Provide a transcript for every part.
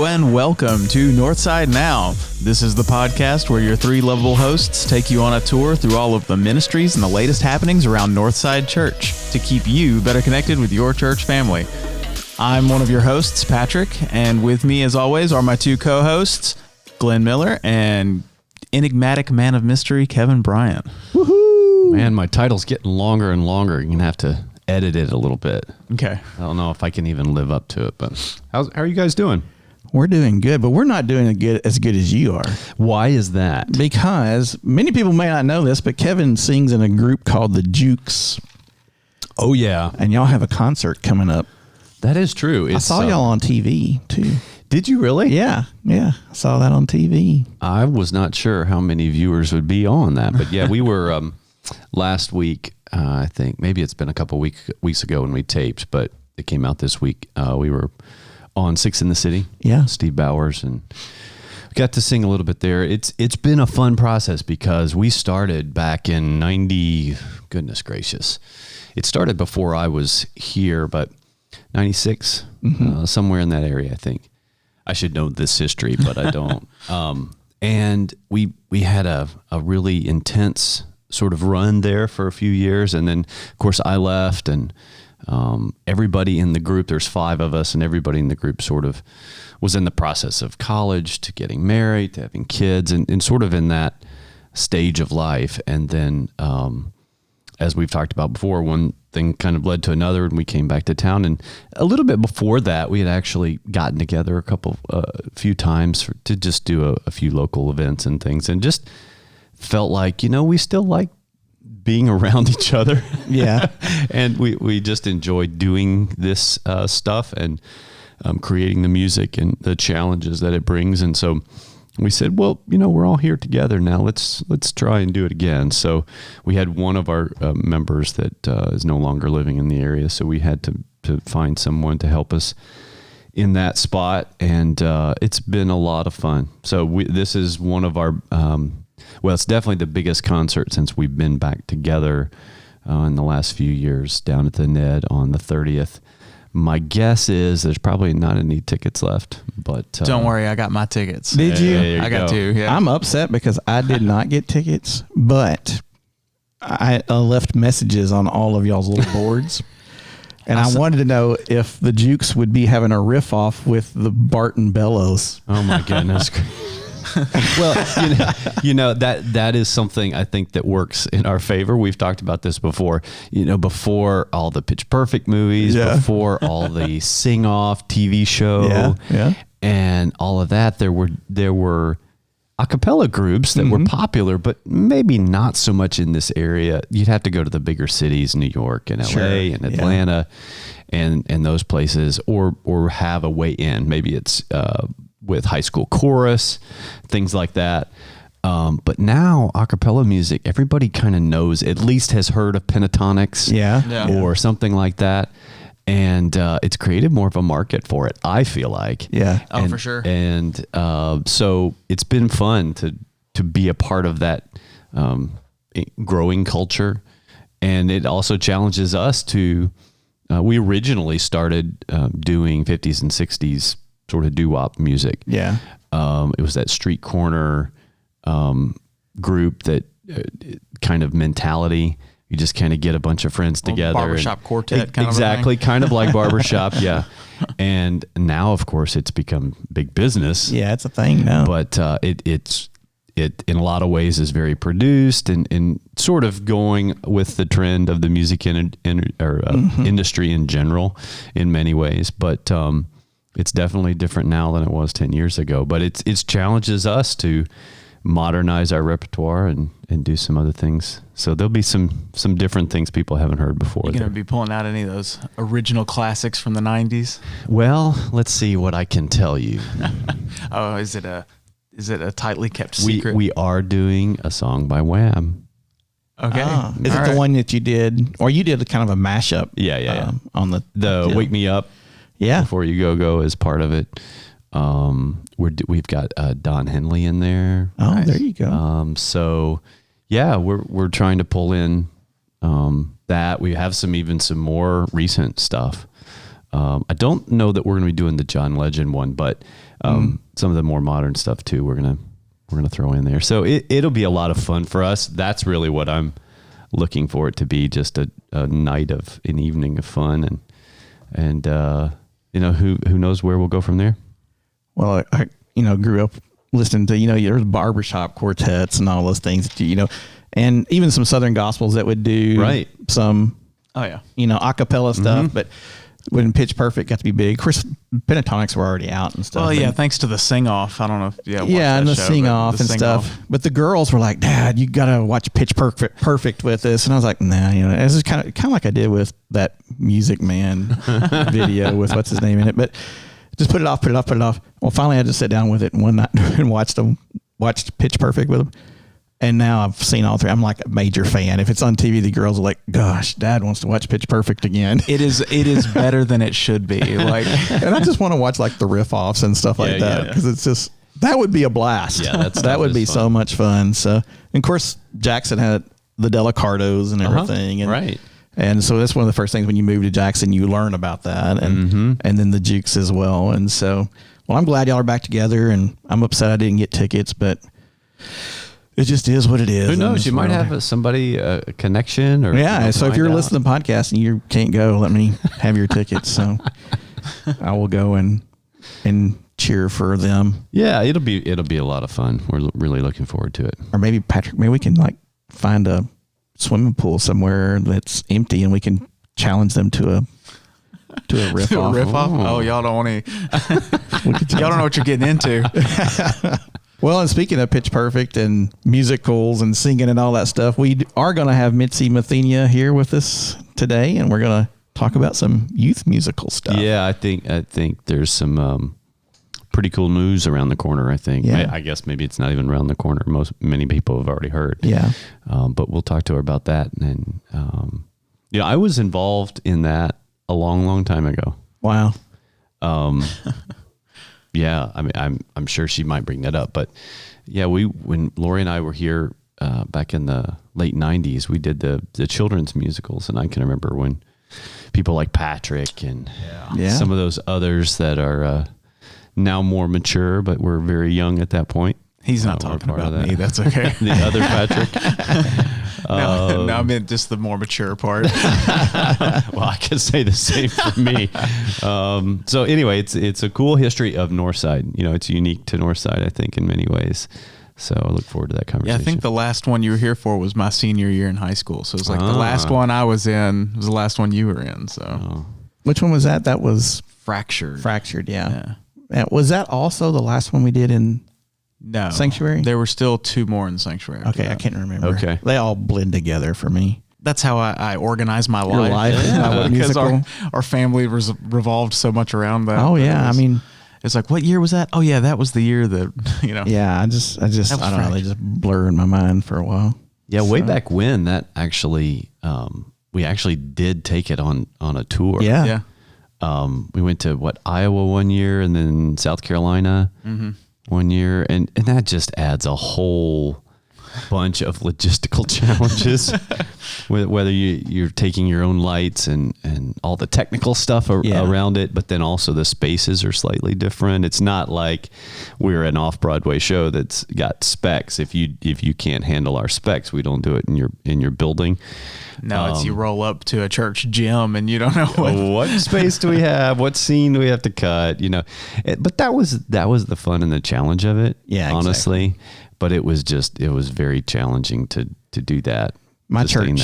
and welcome to Northside Now. This is the podcast where your three lovable hosts take you on a tour through all of the ministries and the latest happenings around Northside Church to keep you better connected with your church family. I'm one of your hosts, Patrick, and with me as always are my two co-hosts, Glenn Miller and enigmatic man of mystery, Kevin Bryant. Woohoo! Man, my title's getting longer and longer. You're going to have to edit it a little bit. Okay. I don't know if I can even live up to it, but how are you guys doing? We're doing good, but we're not doing as good as you are. Why is that? Because many people may not know this, but Kevin sings in a group called the Jukes. Oh, yeah. And y'all have a concert coming up. That is true. I saw y'all on TV, too. Did you really? Yeah. I saw that on TV. I was not sure how many viewers would be on that, but yeah, we were last week, I think. Maybe it's been a couple weeks ago when we taped, but it came out this week. We were on Six in the City. Yeah. Steve Bowers, and we got to sing a little bit there. It's been a fun process because we started back in 90, goodness gracious. It started before I was here, but 96, somewhere in that area, I think. I should know this history, but I don't. And we had a really intense sort of run there for a few years. And then, of course, I left, and everybody in the group, there's 5 of us, and everybody in the group sort of was in the process of college to getting married, to having kids, and sort of in that stage of life. And then, as we've talked about before, one thing kind of led to another, and we came back to town. And a little bit before that, we had actually gotten together a few times to just do a few local events and things, and just felt like, we still like being around each other. Yeah. And we just enjoyed doing this stuff and creating the music and the challenges that it brings. And so we said, well, we're all here together now. Let's try and do it again. So we had one of our members that is no longer living in the area. So we had to find someone to help us in that spot. And it's been a lot of fun. So this is one of our, it's definitely the biggest concert since we've been back together in the last few years down at the Ned on the 30th. My guess is there's probably not any tickets left, but Don't worry, I got my tickets. Did you? I got 2. Yeah. I'm upset because I did not get tickets, but I left messages on all of y'all's little boards. And I wanted to know if the Jukes would be having a riff off with the Barton Bellows. Oh my goodness. Well, that is something I think that works in our favor. We've talked about this before. Before all the Pitch Perfect movies, before all the Sing Off TV show, and all of that, there were a cappella groups that were popular, but maybe not so much in this area. You'd have to go to the bigger cities, New York and LA and Atlanta, and those places, or have a way in. Maybe it's with high school chorus, things like that. But now a cappella music, everybody kind of knows, at least has heard of pentatonics or something like that. And it's created more of a market for it, I feel like. Yeah. For sure. And so it's been fun to be a part of that growing culture. And it also challenges us to, we originally started doing 50s and 60s sort of doo-wop music. Yeah. It was that street corner group, that kind of mentality. You just kind of get a bunch of friends together. Barbershop quartet kind exactly, of thing. kind of like barbershop, yeah. And now, of course, it's become big business. Yeah, it's a thing now. But it in a lot of ways is very produced and sort of going with the trend of the music industry in general in many ways. But it's definitely different now than it was 10 years ago. But it's challenges us to modernize our repertoire and do some other things. So there'll be some different things people haven't heard before. You're going to be pulling out any of those original classics from the 90s? Well, let's see what I can tell you. Oh, is it a tightly kept secret? We are doing a song by Wham. Okay. Is it the one that you did, or you did kind of a mashup? Yeah. On the Wake Me Up. Yeah. Before You Go is part of it. We've got Don Henley in there. Oh, nice. There you go. So yeah, we're trying to pull in that. We have some more recent stuff I don't know that we're going to be doing the John Legend one, but some of the more modern stuff too. We're gonna throw in there. So it'll be a lot of fun for us. That's really what I'm looking for it to be, just an evening of fun, and who knows where we'll go from there. Well, I grew up listening to, there's barbershop quartets and all those things, and even some Southern gospels that would do some, a cappella stuff, but when Pitch Perfect got to be big, of course, pentatonics were already out and stuff. Well, yeah, thanks to the sing-off. I don't know if and the sing-off and stuff. But the girls were like, Dad, you got to watch Pitch Perfect with this. And I was like, nah, this is kind of like I did with that Music Man video with what's his name in it. But just put it off. Well, finally I had to sit down with it one night and watched Pitch Perfect with them. And now I've seen all three. I'm like a major fan. If it's on TV, the girls are like, gosh, Dad wants to watch Pitch Perfect again. It is better than it should be. Like, and I just want to watch like the riff offs and stuff like that. Because it's just, that would be a blast. Yeah, that would be fun. So much fun. So, and of course, Jackson had the Delacardos and everything. And, right. And so that's one of the first things when you move to Jackson, you learn about that. And then the Jukes as well. And so, well, I'm glad y'all are back together, and I'm upset I didn't get tickets, but it just is what it is. Who knows? You might have somebody, a connection, or so if you're listening to the podcast and you can't go, let me have your tickets. So I will go and cheer for them. Yeah, it'll be a lot of fun. We're really looking forward to it. Or maybe Patrick, we can like find a swimming pool somewhere that's empty, and we can challenge them to a riff off. Oh, y'all don't want to. Y'all don't know what you're getting into. Well, and speaking of Pitch Perfect and musicals and singing and all that stuff, we are going to have Mitzi Mathenia here with us today, and we're going to talk about some youth musical stuff. Yeah, I think there's some pretty cool news around the corner. I think. Yeah. I guess maybe it's not even around the corner. Many people have already heard. Yeah. But we'll talk to her about that. And I was involved in that a long, long time ago. Wow. Yeah, I mean, I'm sure she might bring that up, but yeah, when Lori and I were here back in the late '90s, we did the children's musicals, and I can remember when people like Patrick and some of those others that are now more mature, but were very young at that point. He's not talking about me. That's okay. The other Patrick. No, I meant just the more mature part. Well, I can say the same for me. So anyway, it's a cool history of Northside. It's unique to Northside, I think, in many ways. So I look forward to that conversation. Yeah, I think the last one you were here for was my senior year in high school. So it was like the last one I was in was the last one you were in. So Which one was that? That was Fractured. Yeah. Was that also the last one we did in Sanctuary? There were still two more in Sanctuary. Okay, I can't remember. Okay. They all blend together for me. That's how I organize my Your life. Because our family revolved so much around that. Oh yeah, it's like, what year was that? Oh yeah, that was the year that Yeah, I just I don't know. They just blur in my mind for a while. Yeah, way back when that actually we actually did take it on a tour. Yeah. We went to Iowa one year, and then South Carolina. One year, and that just adds a whole bunch of logistical challenges, whether you're taking your own lights and all the technical stuff around it, but then also the spaces are slightly different. It's not like we're an off-Broadway show that's got specs. If you can't handle our specs, we don't do it in your building. No, it's you roll up to a church gym and you don't know what space do we have, what scene do we have to cut, but that was the fun and the challenge of it. Yeah, honestly. Exactly. But it was very challenging to do that. My church,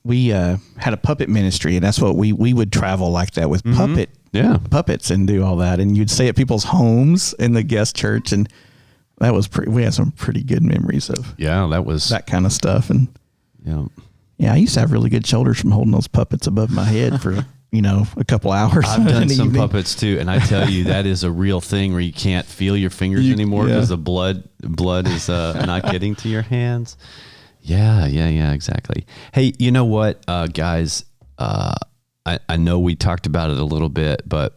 we had a puppet ministry, and that's what we would travel like that with puppets and do all that. And you'd stay at people's homes in the guest church, and that was we had some pretty good memories of that kind of stuff. And I used to have really good shoulders from holding those puppets above my head for a couple hours. I've done some puppets too, and I tell you, that is a real thing where you can't feel your fingers anymore because the blood is not getting to your hands. Yeah, exactly. Hey, you know what, guys? I know we talked about it a little bit, but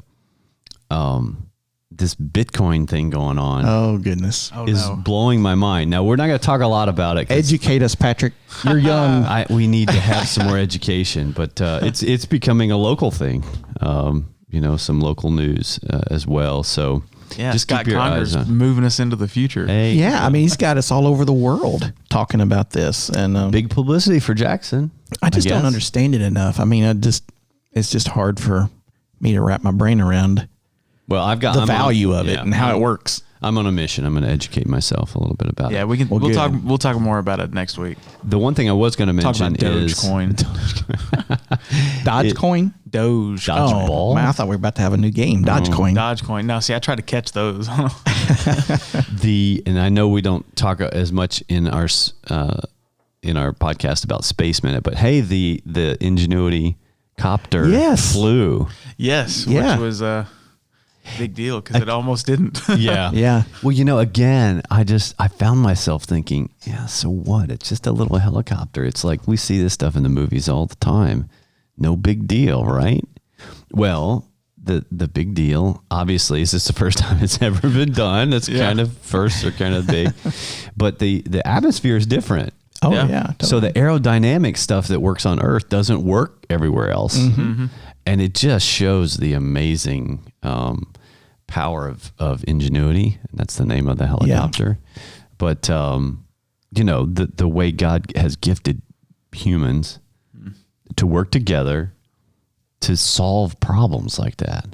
this Bitcoin thing going on. Oh goodness, is blowing my mind. Now we're not going to talk a lot about it. Educate us, Patrick. You're young. We need to have some more education, but it's becoming a local thing. some local news as well. So Yeah, just Scott keep your Conger's eyes on. moving us into the future. Hey, Yeah, I mean, he's got us all over the world talking about this, and big publicity for Jackson. I just don't guess. understand it enough. I mean, it's just hard for me to wrap my brain around Well, I'm value of it yeah, and how it works. I'm on a mission. I'm going to educate myself a little bit about Yeah, it. we can. Well, We'll good. talk. We'll talk more about it next week. The one thing I was going to Talk mention about is Dogecoin. Dogecoin? Doge. Dodgeball. Oh, man, I thought we were about to have a new game. Dogecoin. Dogecoin. No, see, I try to catch those. and I know we don't talk as much in our podcast about Space Minute, but hey, the Ingenuity copter Yes. flew. Yes, Yeah. which was a big deal because it almost didn't. Yeah. Well, again, I found myself thinking, yeah, so what? It's just a little helicopter. It's like we see this stuff in the movies all the time. No big deal, right? Well, the big deal, obviously, is this the first time it's ever been done. That's kind of first or kind of big. But the atmosphere is different. Oh, Yeah. yeah. Totally. So the aerodynamic stuff that works on Earth doesn't work everywhere else. Mm-hmm. And it just shows the amazing power of Ingenuity. And that's the name of the helicopter. But, the way God has gifted humans to work together to solve problems like that.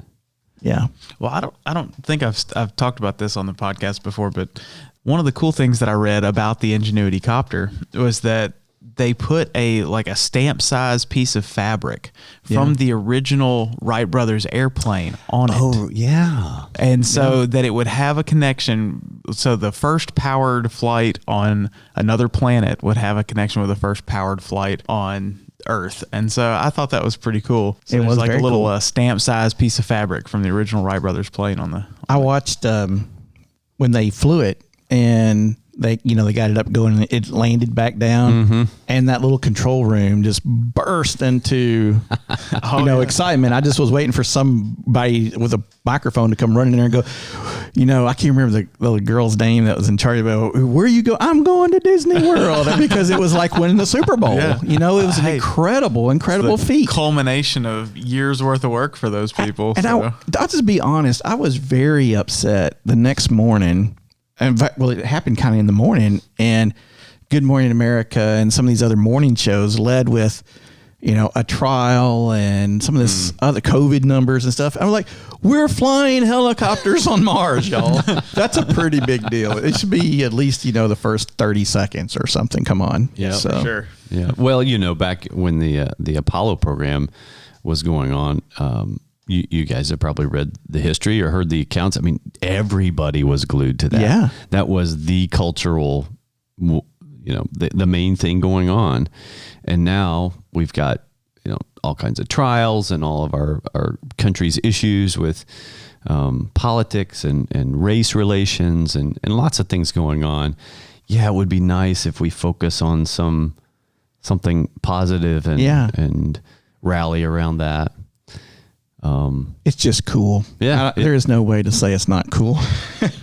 Yeah. Well, I don't think I've talked about this on the podcast before, but one of the cool things that I read about the Ingenuity copter was that they put a stamp size piece of fabric from the original Wright brothers airplane on it. Oh, yeah. And so that it would have a connection. So the first powered flight on another planet would have a connection with the first powered flight on Earth. And so I thought that was pretty cool. So It there's was like a very little cool. stamp size piece of fabric from the original Wright brothers plane on the. I watched when they flew it and they got it up going and it landed back down and that little control room just burst into excitement. I just was waiting for somebody with a microphone to come running in there and go, I can't remember the little girl's name that was in charge of it. Where you go? I'm going to Disney World because it was like winning the Super Bowl. Yeah. It was an incredible The feat. culmination of years worth of work for those people. And I'll just be honest, I was very upset the next morning. In fact, well, it happened kind of in the morning, and Good Morning America and some of these other morning shows led with, a trial and some of this other COVID numbers and stuff. I was like, we're flying helicopters on Mars, y'all. That's a pretty big deal. It should be at least, the first 30 seconds or something. Come on. Yeah, for sure. Yeah. Well, back when the Apollo program was going on, you guys have probably read the history or heard the accounts. I mean, everybody was glued to that. Yeah. That was the cultural, the main thing going on. And now we've got, all kinds of trials and all of our country's issues with politics and race relations and lots of things going on. Yeah, it would be nice if we focus on something positive and rally around that. It's just cool. Yeah. There is no way to say it's not cool.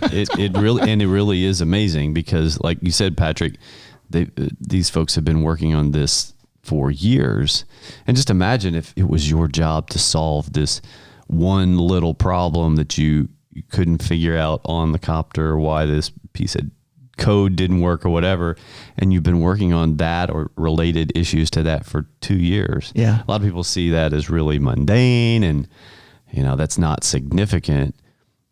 It really is amazing because, like you said, Patrick, these folks have been working on this for years. And just imagine if it was your job to solve this one little problem that you couldn't figure out on the copter, why this piece of code didn't work or whatever, and you've been working on that or related issues to that for 2 years. Yeah. A lot of people see that as really mundane and, that's not significant.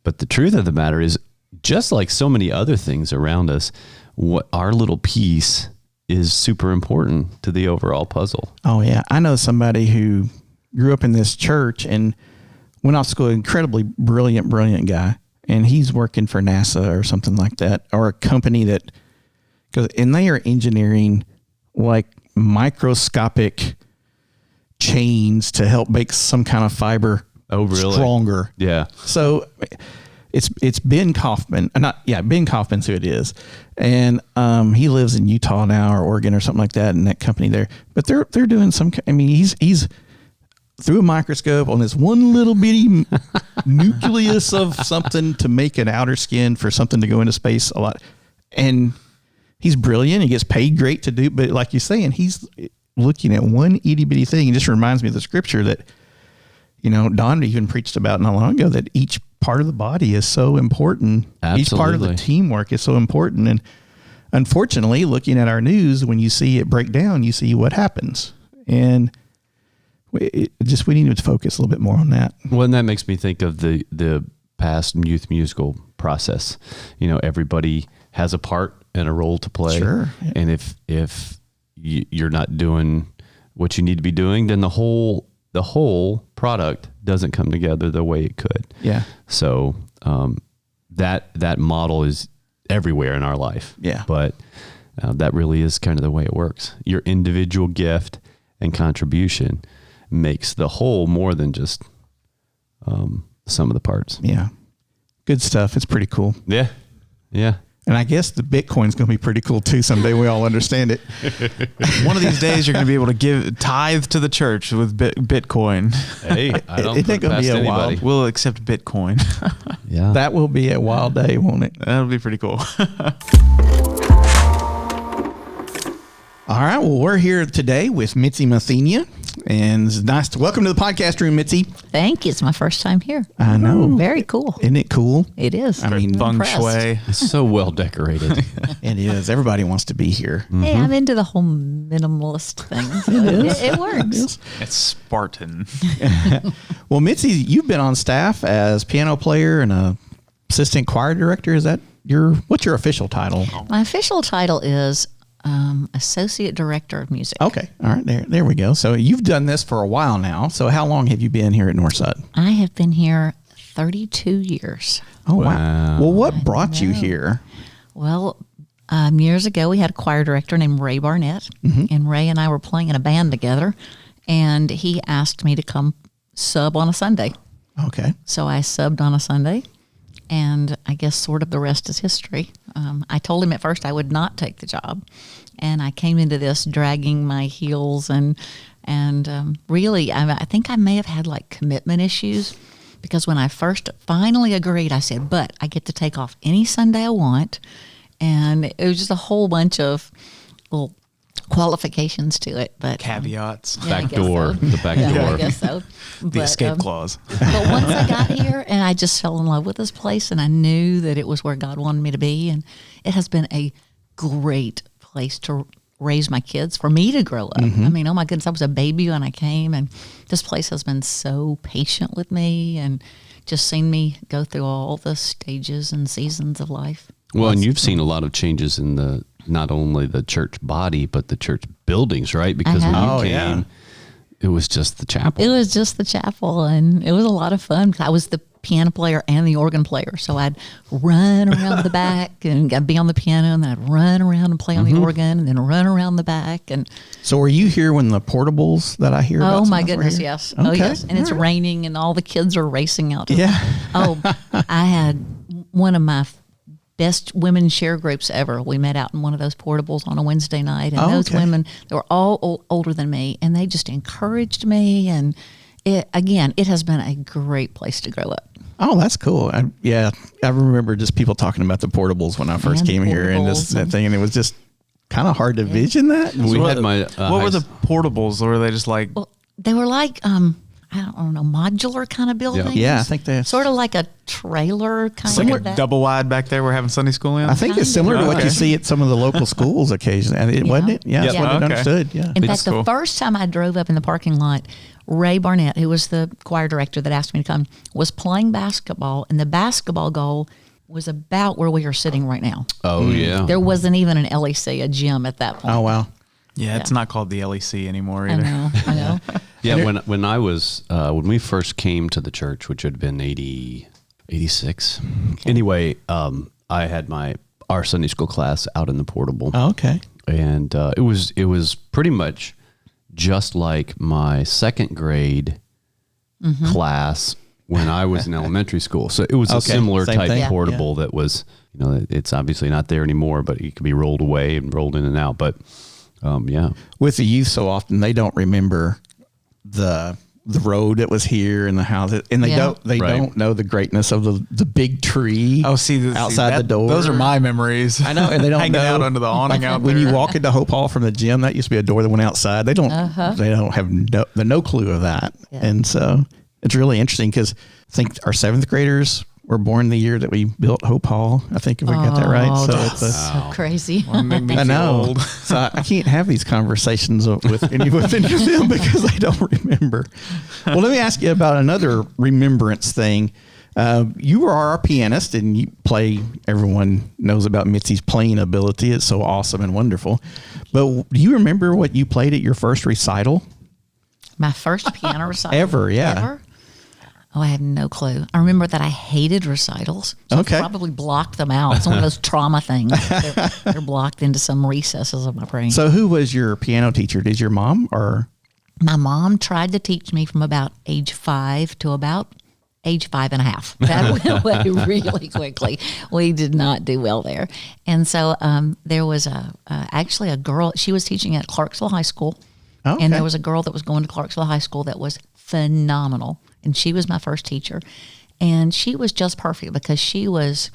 But the truth of the matter is, just like so many other things around us, what our little piece is super important to the overall puzzle. Oh, yeah. I know somebody who grew up in this church and went off to school, incredibly brilliant guy. And he's working for NASA or something like that, or a company and they are engineering like microscopic chains to help make some kind of fiber stronger. Yeah. So it's Ben Kaufman, Ben Kaufman's who it is. And he lives in Utah now or Oregon or something like that in that company there. But they're doing he's through a microscope on this one little bitty nucleus of something to make an outer skin for something to go into space a lot. And he's brilliant. He gets paid great to do, but like you're saying, he's looking at one itty bitty thing. It just reminds me of the scripture that Don even preached about not long ago that each part of the body is so important. Absolutely. Each part of the teamwork is so important. And unfortunately, looking at our news, when you see it break down, you see what happens. And we need to focus a little bit more on that. Well, and that makes me think of the past youth musical process. Everybody has a part and a role to play. Sure. Yeah. And if you're not doing what you need to be doing, then the whole product doesn't come together the way it could. Yeah. So that model is everywhere in our life. Yeah. But that really is kind of the way it works. Your individual gift and contribution makes the whole more than just some of the parts. Yeah. Good stuff. It's pretty cool. Yeah. Yeah. And I guess the Bitcoin's going to be pretty cool too. Someday we all understand it. One of these days, you're going to be able to give tithe to the church with Bitcoin. Hey, I don't Isn't put that gonna past be a anybody. wild- We'll accept Bitcoin. Yeah. That will be a wild day, won't it? That'll be pretty cool. All right. Well, we're here today with Mitzi Mathenia. And it's nice to welcome to the podcast room, Mitzi. Thank you. It's my first time here. I know. Very cool. Isn't it cool? It is. I mean, Feng impressed. shui. It's so well decorated. It is. Everybody wants to be here. Hey, I'm into the whole minimalist thing. So it works. It's Spartan. Well, Mitzi, you've been on staff as piano player and assistant choir director. Is that what's your official title? My official title is Associate Director of Music. Okay. All right. There we go. So you've done this for a while now. So how long have you been here at Northside? I have been here 32 years. Oh, wow. Wow. Well, what brought you here? Well, years ago, we had a choir director named Ray Barnett, and Ray and I were playing in a band together, and he asked me to come sub on a Sunday. Okay. So I subbed on a Sunday, and I guess sort of the rest is history. I told him at first I would not take the job, and I came into this dragging my heels, and really, I think I may have had like commitment issues, because when I first finally agreed, I said, but I get to take off any Sunday I want, and it was just a whole bunch of little qualifications to it, but Caveats. yeah, I Back guess door. so. The back Yeah, door. I guess so. The escape clause. But once I got here, and I just fell in love with this place, and I knew that it was where God wanted me to be, and it has been a great place to raise my kids, for me to grow up. I mean, oh my goodness, I was a baby when I came, and this place has been so patient with me and just seen me go through all the stages and seasons of life. Well, and you've seen a lot of changes in not only the church body, but the church buildings, right? Because when you Oh, came, yeah. it was just the chapel. It was just the chapel, and it was a lot of fun. I was the piano player and the organ player, so I'd run around the back and I'd be on the piano, and then I'd run around and play on the organ, and then run around the back. And So were you here when the portables that I hear about? oh my sometimes were goodness, here? yes, Okay. oh yes, and it's All right. raining, and all the kids are racing out. Yeah. Oh, I had one of my best women share groups ever. We met out in one of those portables on a Wednesday night, and Oh, those okay. women, they were all older than me, and they just encouraged me. And it has been a great place to grow up. Oh, that's cool. I remember just people talking about the portables when I first And came here, and portables that thing, and it was just kind of hard to vision that. We had my What were the portables? Or were they just like Well, they were like I don't know, modular kind of buildings. Yeah, I think they sort of like a trailer kind like of a that. double wide back there we're having Sunday school in? I think it's Kind similar of. to what you Okay. see at some of the local schools occasionally. And wasn't it? Yeah, that's Yeah. what I Okay. understood. Yeah. In That's fact, cool. the first time I drove up in the parking lot, Ray Barnett, who was the choir director that asked me to come, was playing basketball, and the basketball goal was about where we are sitting right now. Oh, yeah. There wasn't even an LEC, a gym at that point. Oh, wow. Yeah, it's not called the LEC anymore I either. know. Yeah, when I was when we first came to the church, which would have been 86. Anyway, I had our Sunday school class out in the portable, Oh, okay. and it was pretty much just like my second grade class when I was in elementary school. So it was a Okay, similar same type thing. Yeah. portable that was, it's obviously not there anymore, but it could be rolled away and rolled in and out. But yeah. With the youth, so often they don't remember the road that was here and the house, and they Yeah. don't Right. know the greatness of the big tree. Oh, see, outside the door. Those are my memories. I know, and they don't hanging know out under the awning out when there. you walk into Hope Hall from the gym. That used to be a door that went outside. They don't have no clue of that, Yeah. and so It's really interesting because I think our 7th graders were born the year that we built Hope Hall. I think if I got that right. So that's it's so crazy. Make me I feel know. old. So I can't have these conversations with any of them because I don't remember. Well, let me ask you about another remembrance thing. You are our pianist and you play, everyone knows about Mitzi's playing ability. It's so awesome and wonderful. But do you remember what you played at your first recital? My first piano recital. Ever, yeah. Ever? Oh, I had no clue. I remember that I hated recitals. So Okay. I probably blocked them out. It's one of those trauma things. They're blocked into some recesses of my brain. So who was your piano teacher? Did your mom or? My mom tried to teach me from about age 5 to about age 5.5. That went away really quickly. We did not do well there. And so there was actually a girl, she was teaching at Clarksville High School. Okay. And there was a girl that was going to Clarksville High School that was phenomenal. And she was my first teacher. And she was just perfect because she was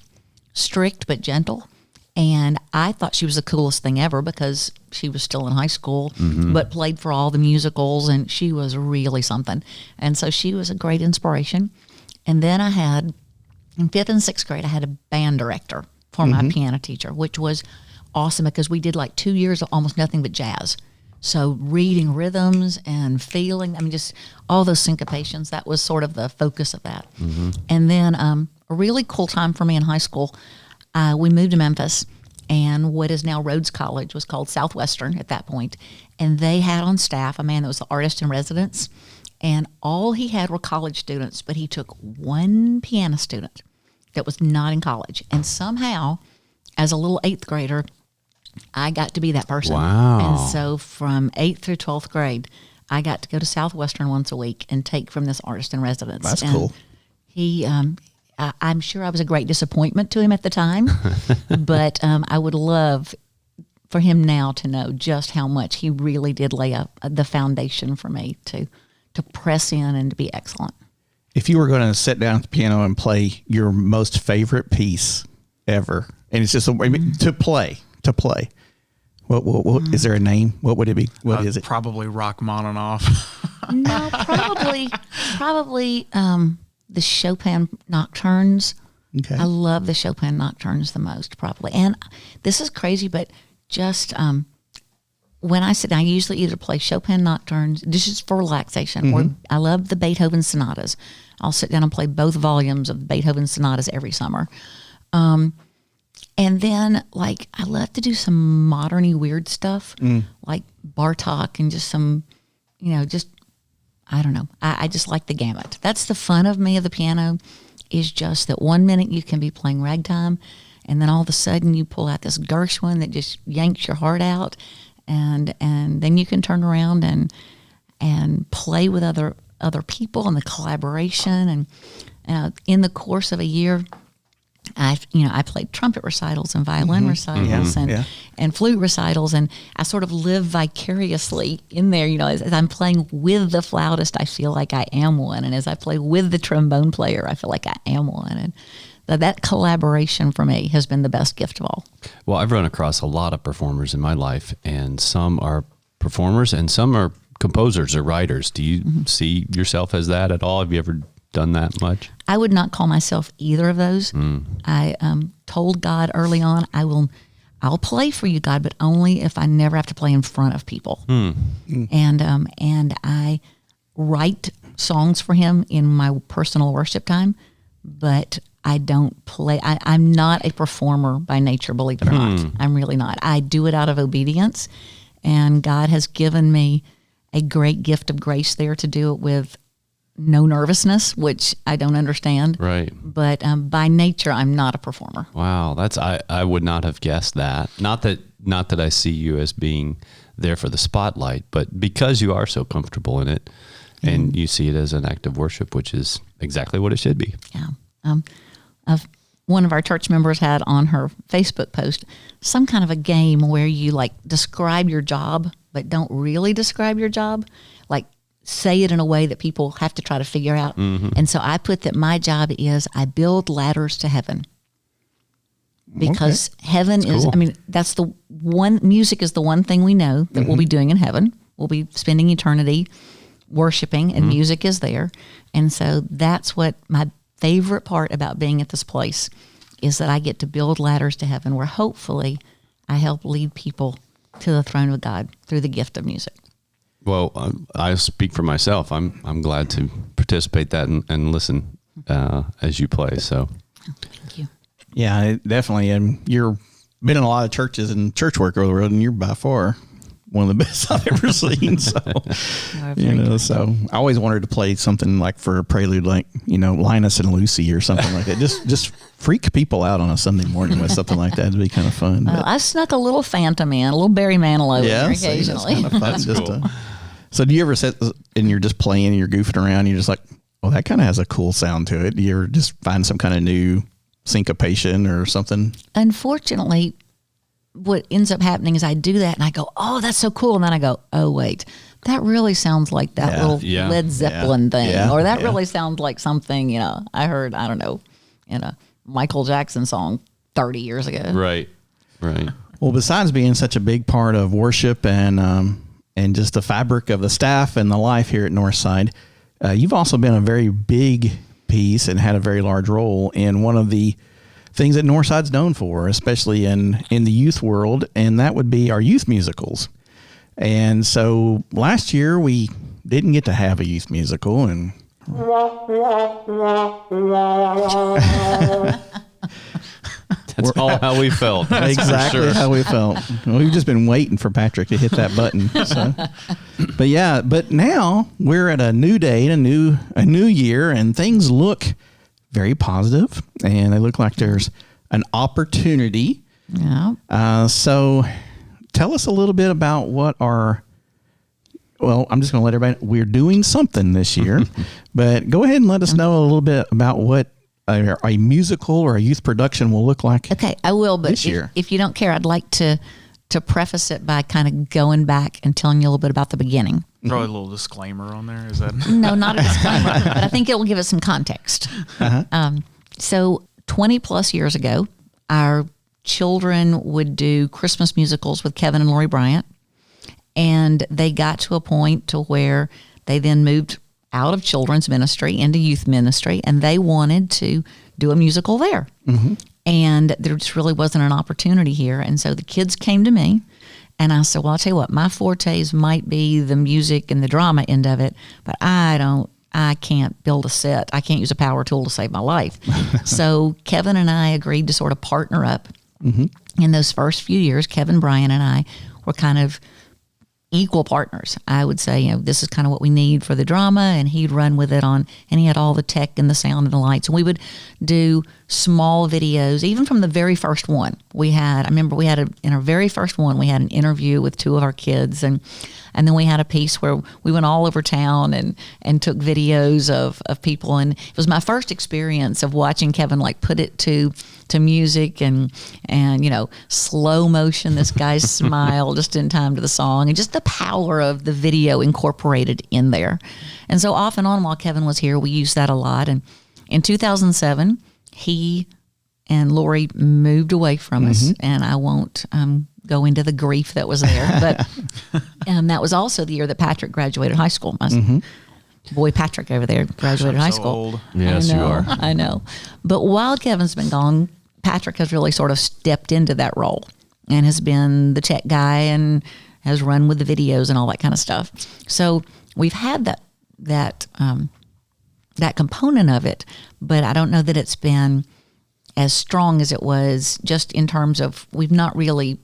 strict but gentle. And I thought she was the coolest thing ever because she was still in high school, but played for all the musicals. And she was really something. And so she was a great inspiration. And then I had, in 5th and 6th grade, I had a band director for my piano teacher, which was awesome because we did like 2 years of almost nothing but jazz. So reading rhythms and feeling, I mean, just all those syncopations, that was sort of the focus of that. And then a really cool time for me in high school, we moved to Memphis, and what is now Rhodes College was called Southwestern at that point. And they had on staff a man that was the artist in residence, and all he had were college students, but he took one piano student that was not in college. And somehow, as a little 8th grader, I got to be that person. Wow. And so from 8th through 12th grade, I got to go to Southwestern once a week and take from this artist in residence. That's and cool. He, I'm sure I was a great disappointment to him at the time, but I would love for him now to know just how much he really did lay up the foundation for me to press in and to be excellent. If you were going to sit down at the piano and play your most favorite piece ever, and it's just to play, what is there a name? What would it be? What is it? Probably Rachmaninoff. No, probably the Chopin nocturnes. Okay. I love the Chopin nocturnes the most, probably. And this is crazy, but just when I sit down, I usually either play Chopin nocturnes, this is for relaxation, or I love the Beethoven sonatas. I'll sit down and play both volumes of the Beethoven sonatas every summer. And then, like, I love to do some modern-y weird stuff, like Bartok and just some, just, I don't know. I just like the gamut. That's the fun of me of the piano, is just that 1 minute you can be playing ragtime, and then all of a sudden you pull out this Gershwin that just yanks your heart out, and then you can turn around and play with other people and the collaboration. And in the course of a year, I played trumpet recitals and violin recitals and flute recitals, and I sort of live vicariously in there. As I'm playing with the flautist, I feel like I am one, and as I play with the trombone player, I feel like I am one. And that collaboration for me has been the best gift of all. Well, I've run across a lot of performers in my life, and some are performers and some are composers or writers. Do you see yourself as that at all? Have you ever done that much? I would not call myself either of those. I told God early on, I'll play for you, God, but only if I never have to play in front of people. And I write songs for Him in my personal worship time, but I don't play. I'm not a performer by nature, believe it or not. I'm really not. I do it out of obedience, and God has given me a great gift of grace there to do it with no nervousness, which I don't understand. Right. But by nature, I'm not a performer. Wow, I would not have guessed that. Not that I see you as being there for the spotlight, but because you are so comfortable in it, and you see it as an act of worship, which is exactly what it should be. Yeah. One of our church members had on her Facebook post some kind of a game where you like describe your job, but don't really describe your job. Like, say it in a way that people have to try to figure out. And so I put that my job is I build ladders to heaven. Because heaven is, cool. That's the one, music is the one thing we know that we'll be doing in heaven. We'll be spending eternity worshiping, and music is there. And so that's what my favorite part about being at this place is, that I get to build ladders to heaven where hopefully I help lead people to the throne of God through the gift of music. Well, I speak for myself. I'm glad to participate that and listen as you play. So, Thank you. Yeah, definitely. And you're been in a lot of churches and church work over the road, and you're by far one of the best I've ever seen. So, so I always wanted to play something like for a prelude, like, Linus and Lucy or something like that. Just freak people out on a Sunday morning with something like that. It'd be kind of fun. I snuck a little Phantom in, a little Barry Manilow in there occasionally. That's kind of fun. So do you ever sit and you're just playing and you're goofing around and you're just like, well, that kind of has a cool sound to it. Do you ever just find some kind of new syncopation or something? Unfortunately, what ends up happening is I do that and I go, oh, that's so cool. And then I go, oh, wait, that really sounds like that little Led Zeppelin thing. Or that really sounds like something, I heard, I don't know, in a Michael Jackson song 30 years ago. Right. Well, besides being such a big part of worship and just the fabric of the staff and the life here at Northside, you've also been a very big piece and had a very large role in one of the things that Northside's known for, especially in the youth world, and that would be our youth musicals. And so last year we didn't get to have a youth musical, and That's all how we felt. exactly how we felt. We've just been waiting for Patrick to hit that button. So. But now we're at a new day, a new year, and things look very positive, and they look like there's an opportunity. Yeah. So tell us a little bit about what I'm just going to let everybody, we're doing something this year, but go ahead and let us know a little bit about what a musical or a youth production will look like. Okay, I will, but this year. If you don't care, I'd like to preface it by kind of going back and telling you a little bit about the beginning. Probably a little disclaimer on there. Is that? No, not a disclaimer, but I think it will give us some context. So 20 plus years ago, our children would do Christmas musicals with Kevin and Lori Bryant, and they got to a point to where they then moved out of children's ministry into youth ministry, and they wanted to do a musical there. Mm-hmm. And there just really wasn't an opportunity here. And so the kids came to me, and I said, well, I'll tell you what, my fortes might be the music and the drama end of it, but I can't build a set. I can't use a power tool to save my life. So Kevin and I agreed to sort of partner up. Mm-hmm. In those first few years, Kevin, Bryan, and I were kind of equal partners. I would say, this is kind of what we need for the drama, and he'd run with it and he had all the tech and the sound and the lights. And we would do small videos, even from the very first one. In our very first one, we had an interview with two of our kids, and then we had a piece where we went all over town and took videos of people. And it was my first experience of watching Kevin put it to music and slow motion, this guy's smile just in time to the song, and just the power of the video incorporated in there. And so off and on while Kevin was here, we used that a lot. And in 2007, he and Lori moved away from us, and I won't go into the grief that was there, but that was also the year that Patrick graduated high school. Boy, Patrick over there graduated high school. Old. Yes, you are. I know. But while Kevin's been gone, Patrick has really sort of stepped into that role and has been the tech guy and has run with the videos and all that kind of stuff. So we've had that component of it, but I don't know that it's been as strong as it was, just in terms of we've not really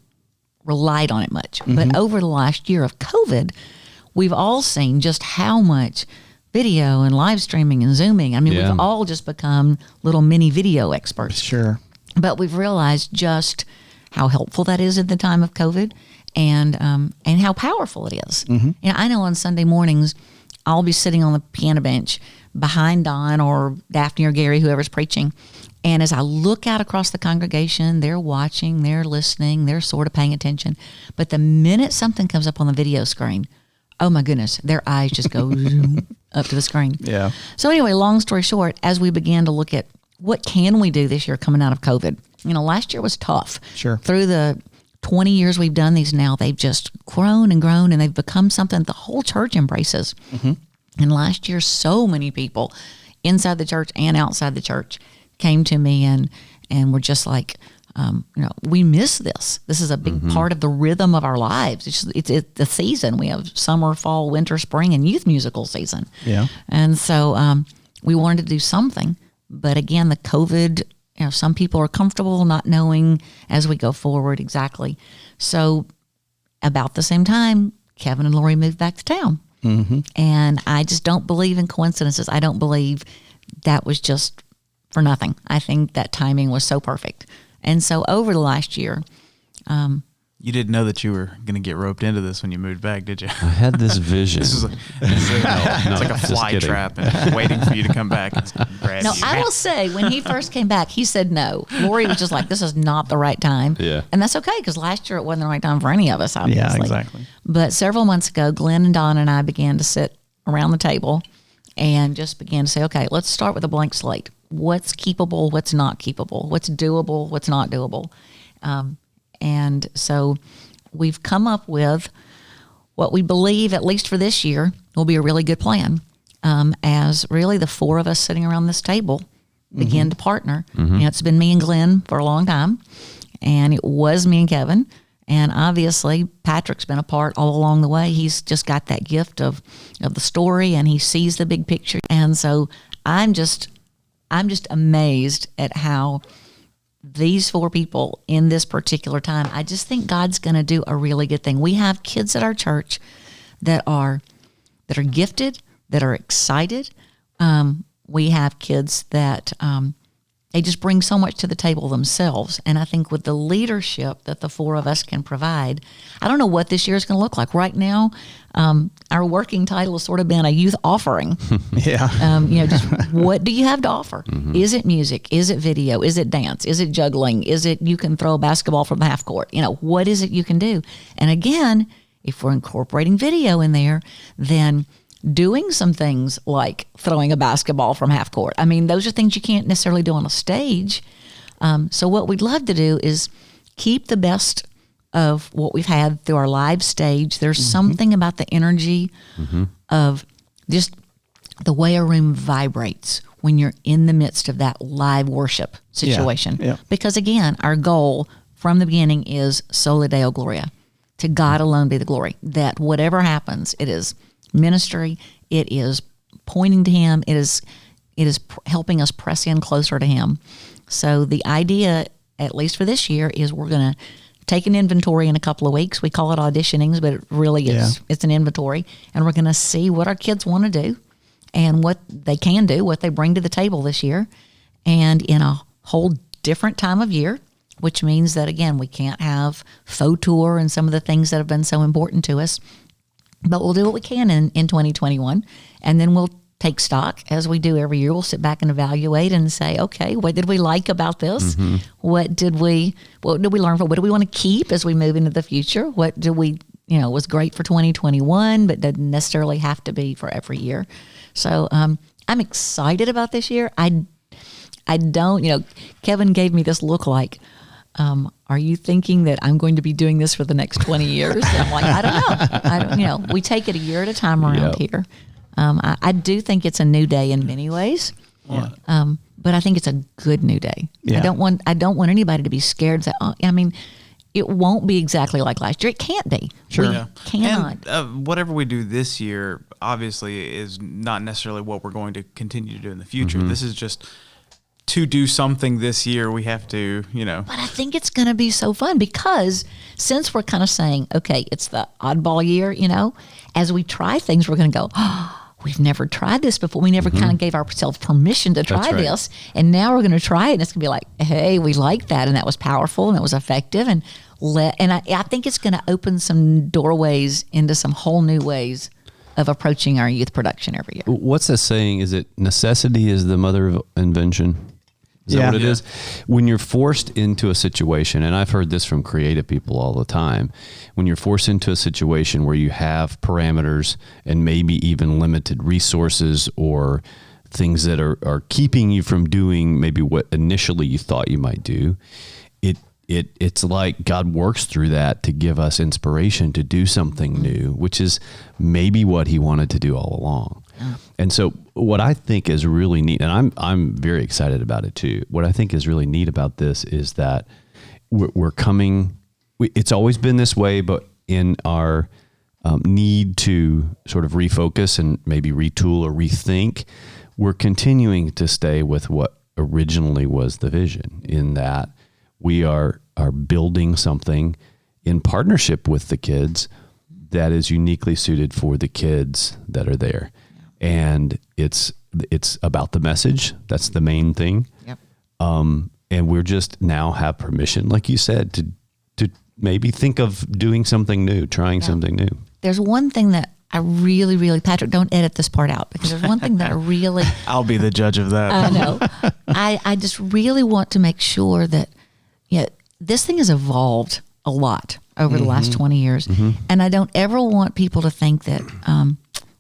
relied on it much. But over the last year of COVID, we've all seen just how much video and live streaming and Zooming. I mean, we've all just become little mini video experts. Sure. But we've realized just how helpful that is at the time of COVID, and how powerful it is. I know on Sunday mornings, I'll be sitting on the piano bench behind Don or Daphne or Gary, whoever's preaching. And as I look out across the congregation, they're watching, they're listening, they're sort of paying attention. But the minute something comes up on the video screen, oh my goodness, their eyes just go zoom up to the screen. Yeah. So anyway, long story short, as we began to look at what can we do this year coming out of COVID, last year was tough. Sure. Through the 20 years we've done these now, they've just grown and grown, and they've become something the whole church embraces. And last year, so many people inside the church and outside the church came to me and were just like, we miss this. This is a big part of the rhythm of our lives. It's the season. We have summer, fall, winter, spring, and youth musical season. Yeah. And so we wanted to do something. But again, the COVID, some people are comfortable not knowing as we go forward exactly. So about the same time, Kevin and Lori moved back to town. Mm-hmm. And I just don't believe in coincidences. I don't believe that was just for nothing. I think that timing was so perfect. And so over the last year, you didn't know that you were going to get roped into this when you moved back, did you? I had this vision. It's like a fly trap and waiting for you to come back and grab no, you. I will say when he first came back, he said no. Lori was just like, this is not the right time. Yeah. And that's okay because last year it wasn't the right time for any of us, obviously. Yeah, exactly. But several months ago, Glenn and Don and I began to sit around the table and just began to say, okay, let's start with a blank slate. What's keepable, what's not keepable, what's doable, what's not doable. And so we've come up with what we believe, at least for this year, will be a really good plan. As really the four of us sitting around this table begin to partner. It's been me and Glenn for a long time, and it was me and Kevin. And obviously, Patrick's been a part all along the way. He's just got that gift of the story, and he sees the big picture. And so I'm just amazed at how these four people in this particular time, I just think God's going to do a really good thing. We have kids at our church that are gifted, that are excited. We have kids that they just bring so much to the table themselves. And I think with the leadership that the four of us can provide, I don't know what this year is going to look like. Right now, our working title has sort of been a youth offering. Yeah. Just what do you have to offer? Is it music? Is it video? Is it dance? Is it juggling? Is it you can throw a basketball from the half court? What is it you can do? And again, if we're incorporating video in there, then doing some things like throwing a basketball from half court. I mean, those are things you can't necessarily do on a stage. So what we'd love to do is keep the best of what we've had through our live stage. There's something about the energy of just the way a room vibrates when you're in the midst of that live worship situation. Yeah. Because again, our goal from the beginning is Soli Deo Gloria. To God alone be the glory. That whatever happens, it is ministry, it is pointing to Him, it is helping us press in closer to Him. So the idea, at least for this year, is we're going to take an inventory in a couple of weeks. We call it auditionings, but it really is. It's an inventory, and we're going to see what our kids want to do and what they can do, what they bring to the table this year, and in a whole different time of year, which means that, again, we can't have faux tour and some of the things that have been so important to us. But we'll do what we can in 2021, and then we'll take stock as we do every year. We'll sit back and evaluate and say, okay, what did we like about this? What did we learn from? What do we want to keep as we move into the future? What do we, was great for 2021, but doesn't necessarily have to be for every year. So I'm excited about this year. I don't, Kevin gave me this look like, are you thinking that I'm going to be doing this for the next 20 years? And I'm like, I don't know. We take it a year at a time around here. I do think it's a new day in many ways. Yeah. But I think it's a good new day. Yeah. I don't want anybody to be scared. It won't be exactly like last year. It can't be. Sure. We cannot. And, whatever we do this year, obviously, is not necessarily what we're going to continue to do in the future. This is just to do something this year, we have to, But I think it's going to be so fun because since we're kind of saying, okay, it's the oddball year, as we try things, we're going to go, oh, we've never tried this before. We never kind of gave ourselves permission to try this. And now we're going to try it. And it's going to be like, hey, we like that. And that was powerful and it was effective. And I think it's going to open some doorways into some whole new ways of approaching our youth production every year. What's that saying? Is it necessity is the mother of invention? Is that what it is? When you're forced into a situation, and I've heard this from creative people all the time, when you're forced into a situation where you have parameters and maybe even limited resources or things that are keeping you from doing maybe what initially you thought you might do, it's like God works through that to give us inspiration to do something new, which is maybe what he wanted to do all along. Yeah. And so what I think is really neat, and I'm very excited about it too. What I think is really neat about this is that we're coming, it's always been this way, but in our need to sort of refocus and maybe retool or rethink, we're continuing to stay with what originally was the vision, in that we are building something in partnership with the kids that is uniquely suited for the kids that are there. And it's about the message. That's the main thing. Yep. And we're just now have permission, like you said, to maybe think of doing something new, trying something new. There's one thing that I really, really, Patrick, don't edit this part out, because there's one thing that I really... I'll be the judge of that. I know. I just really want to make sure that, this thing has evolved a lot over the last 20 years. Mm-hmm. And I don't ever want people to think that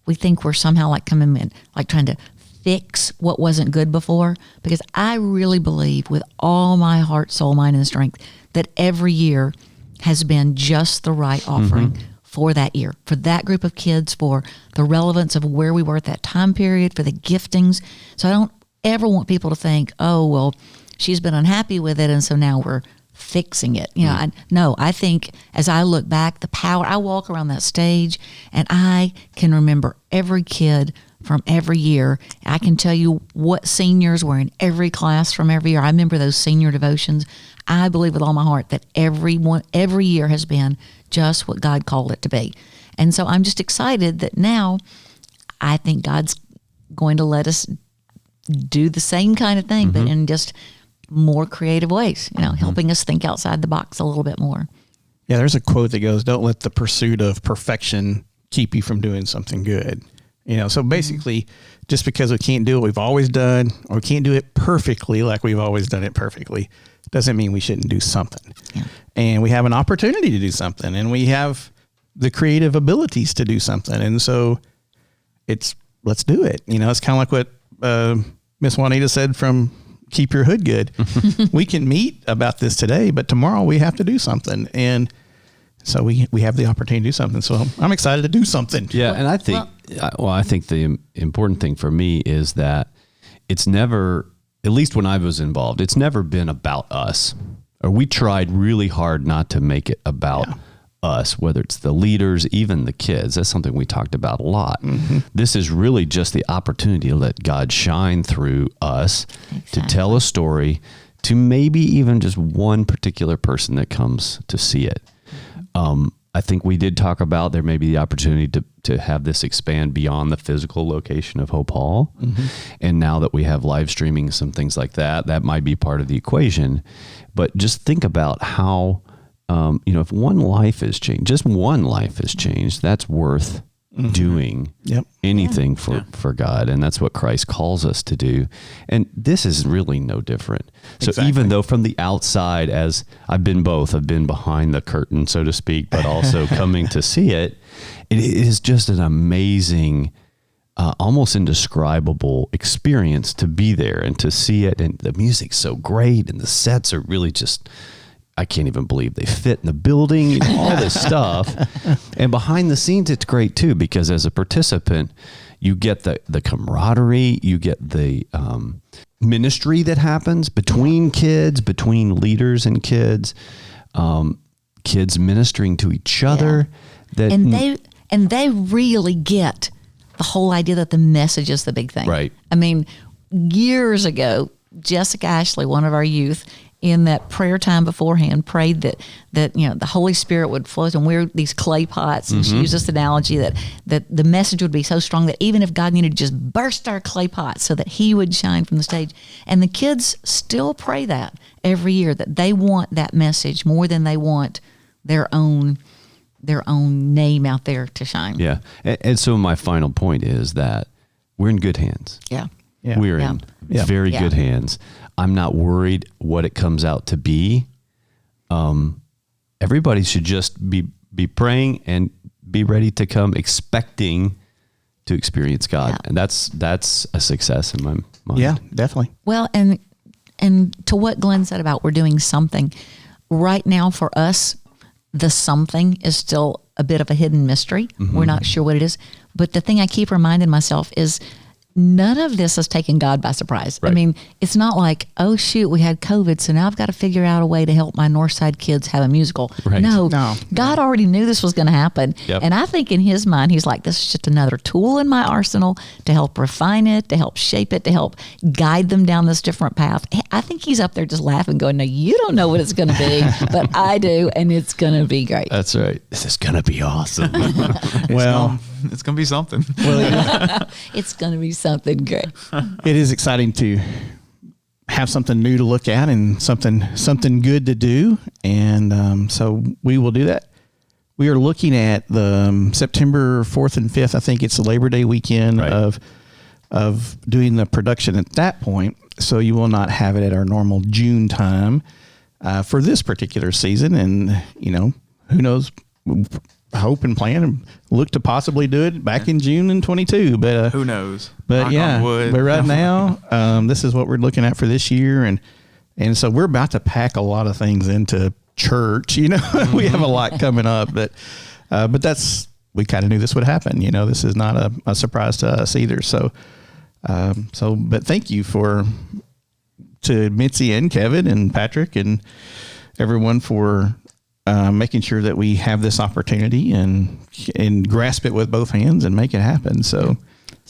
we think we're somehow like coming in, like trying to fix what wasn't good before, because I really believe with all my heart, soul, mind, and strength that every year has been just the right offering for that year, for that group of kids, for the relevance of where we were at that time period, for the giftings. So I don't ever want people to think, oh, well, she's been unhappy with it, and so now we're fixing it. I think as I look back, the power, I walk around that stage and I can remember every kid from every year. I can tell you what seniors were in every class from every year. I remember those senior devotions. I believe with all my heart that every year has been just what God called it to be. And so I'm just excited that now I think God's going to let us do the same kind of thing, but in just more creative ways, helping us think outside the box a little bit more. Yeah, there's a quote that goes, "Don't let the pursuit of perfection keep you from doing something good." So basically, just because we can't do what we've always done, or we can't do it perfectly like we've always done it perfectly, doesn't mean we shouldn't do something. Yeah. And we have an opportunity to do something, and we have the creative abilities to do something. And so let's do it. It's kind of like what Miss Juanita said from Keep Your Hood Good. We can meet about this today, but tomorrow we have to do something. And so we have the opportunity to do something. So I'm excited to do something. Yeah. And I think, I think the important thing for me is that it's never, at least when I was involved, it's never been about us. Or we tried really hard not to make it about us, whether it's the leaders, even the kids. That's something we talked about a lot. This is really just the opportunity to let God shine through us, to tell a story to maybe even just one particular person that comes to see it. I think we did talk about there may be the opportunity to have this expand beyond the physical location of Hope Hall. And now that we have live streaming, some things like that, that might be part of the equation. But just think about how, if one life is changed, just one life is changed, that's worth doing anything for God. And that's what Christ calls us to do. And this is really no different. So even though from the outside, as I've been both, I've been behind the curtain, so to speak, but also coming to see it, it is just an amazing, almost indescribable experience to be there and to see it. And the music's so great and the sets are really just, I can't even believe they fit in the building, all this stuff. And behind the scenes, it's great too, because as a participant, you get the camaraderie, you get the ministry that happens between kids, between leaders and kids, kids ministering to each other. And they really get the whole idea that the message is the big thing. Right. I mean, years ago, Jessica Ashley, one of our youth, in that prayer time beforehand, prayed that the Holy Spirit would flow, and we're these clay pots. And she used this analogy that the message would be so strong that even if God needed to just burst our clay pots so that He would shine from the stage. And the kids still pray that every year, that they want that message more than they want their own name out there to shine. Yeah. And so my final point is that we're in good hands. Yeah. We're in very good hands. I'm not worried what it comes out to be. Everybody should just be praying and be ready to come expecting to experience God. And that's a success in my mind. Yeah, definitely. Well, and to what Glenn said about we're doing something, right now for us, the something is still a bit of a hidden mystery. We're not sure what it is. But the thing I keep reminding myself is none of this has taken God by surprise. Right. I mean, it's not like, oh, shoot, we had COVID, so now I've got to figure out a way to help my Northside kids have a musical. Right. No, No. God already knew this was going to happen. Yep. And I think in his mind, he's like, this is just another tool in my arsenal to help refine it, to help shape it, to help guide them down this different path. I think he's up there just laughing, going, no, you don't know what it's going to be, but I do, and it's going to be great. That's right. This is going to be awesome. Well, It's gonna be something. It's going to be something great. it is exciting to have something new to look at and something good to do. And so we will do that. We are looking at the September 4th and 5th. I think it's the Labor Day weekend Right. of doing the production at that point. So you will not have it at our normal June time for this particular season. And, you know, who knows, hope and plan and look to possibly do it back in June in 22. But Who knows? but Knock yeah, on wood. but right now, this is what we're looking at for this year. And so we're about to pack a lot of things into church, you know, we have a lot coming up, but we kind of knew this would happen. You know, this is not a surprise to us either. So, but thank you to Mitzi and Kevin and Patrick and everyone for making sure that we have this opportunity and grasp it with both hands and make it happen. So